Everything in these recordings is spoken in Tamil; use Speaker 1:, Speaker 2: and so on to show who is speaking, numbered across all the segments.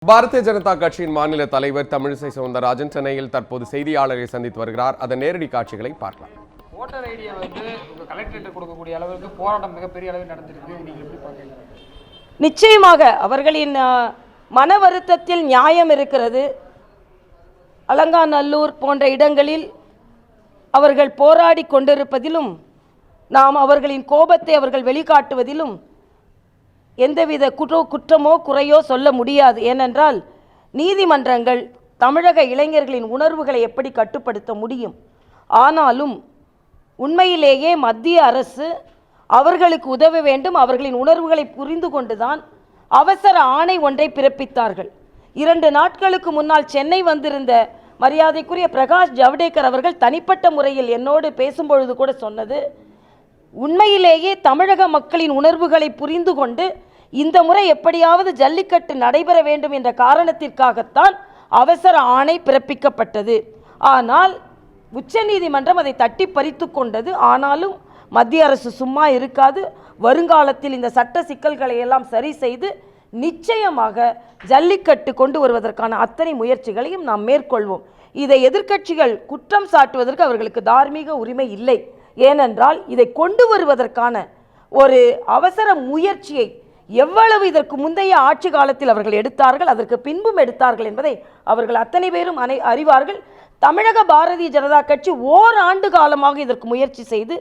Speaker 1: பாரதிய ஜனதா கட்சியின் மாநில தலைவர் தமிழிசை சவுந்தரராஜன் சென்னையில் தற்போது செய்தியாளரை சந்தித்து வருகிறார். அதன் நேரடி காட்சிகளை பார்க்கலாம்.
Speaker 2: ஓட்டர் ஐடியை கலெக்டரேட் கொடுக்கக்கூடிய அளவுக்கு போராட்டம் மிகப்பெரிய அளவில் நடந்திருக்கு. நீங்க எப்படி பார்க்கறீங்க?
Speaker 3: நிச்சயமாக அவர்களின் மன வருத்தத்தில் நியாயம் இருக்கிறது. அலங்காநல்லூர் போன்ற இடங்களில் அவர்கள் போராடி கொண்டிருப்பதிலும் நாம் அவர்களின் கோபத்தை அவர்கள் வெளிக்காட்டுவதிலும் எந்தவித குற்றமோ குறையோ சொல்ல முடியாது. ஏனென்றால் நீதிமன்றங்கள் தமிழக இளைஞர்களின் உணர்வுகளை எப்படி கட்டுப்படுத்த முடியும்? ஆனாலும் உண்மையிலேயே மத்திய அரசு அவர்களுக்கு உதவ வேண்டும். அவர்களின் உணர்வுகளை புரிந்து கொண்டுதான் அவசர ஆணை ஒன்றை பிறப்பித்தார்கள். 2 நாட்களுக்கு முன்னால் சென்னை வந்திருந்த மரியாதைக்குரிய பிரகாஷ் ஜவடேகர் அவர்கள் தனிப்பட்ட முறையில் என்னோடு பேசும்பொழுது கூட சொன்னது, உண்மையிலேயே தமிழக மக்களின் உணர்வுகளை புரிந்து கொண்டு இந்த முறை எப்படியாவது ஜல்லிக்கட்டு நடைபெற வேண்டும் என்ற காரணத்திற்காகத்தான் அவசர ஆணை பிறப்பிக்கப்பட்டது. ஆனால் உச்சநீதிமன்றம் அதை தட்டி பறித்து கொண்டது. ஆனாலும் மத்திய அரசு சும்மா இருக்காது. வருங்காலத்தில் இந்த சட்ட சிக்கல்களை எல்லாம் சரி செய்து நிச்சயமாக ஜல்லிக்கட்டு கொண்டு வருவதற்கான அத்தனை முயற்சிகளையும் நாம் மேற்கொள்வோம். இதை எதிர்க்கட்சிகள் குற்றம் சாட்டுவதற்கு அவர்களுக்கு தார்மீக உரிமை இல்லை. ஏனென்றால் இதை கொண்டு வருவதற்கான ஒரு அவசர முயற்சியை எவ்வளவு இதற்கு முந்தைய ஆட்சி காலத்தில் அவர்கள் எடுத்தார்கள், அதற்கு பின்பும் எடுத்தார்கள் என்பதை அவர்கள் அத்தனை பேரும் அறிவார்கள். தமிழக பாரதிய ஜனதா கட்சி ஓராண்டு காலமாக இதற்கு முயற்சி செய்து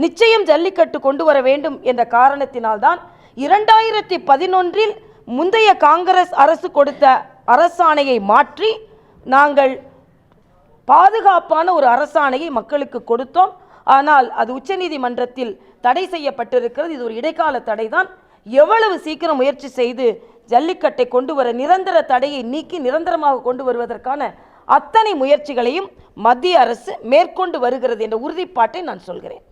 Speaker 3: நிச்சயம் ஜல்லிக்கட்டு கொண்டு வர வேண்டும் என்ற காரணத்தினால்தான் 2011 முந்தைய காங்கிரஸ் அரசு கொடுத்த அரசாணையை மாற்றி நாங்கள் பாதுகாப்பான ஒரு அரசாணையை மக்களுக்கு கொடுத்தோம். ஆனால் அது உச்சநீதிமன்றத்தில் தடை செய்யப்பட்டிருக்கிறது. இது ஒரு இடைக்கால தடை தான். எவ்வளவு சீக்கிரம் முயற்சி செய்து ஜல்லிக்கட்டை கொண்டு வர, நிரந்தர தடையை நீக்கி நிரந்தரமாக கொண்டு வருவதற்கான அத்தனை முயற்சிகளையும் மத்திய அரசு மேற்கொண்டு வருகிறது என்ற உறுதிப்பாட்டை நான் சொல்கிறேன்.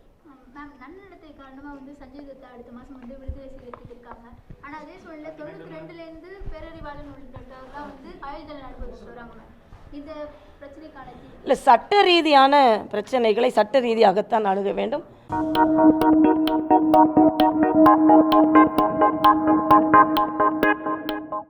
Speaker 3: இல்லை, சட்ட ரீதியான பிரச்சனைகளை சட்ட ரீதியாகத்தான் அணுக வேண்டும்.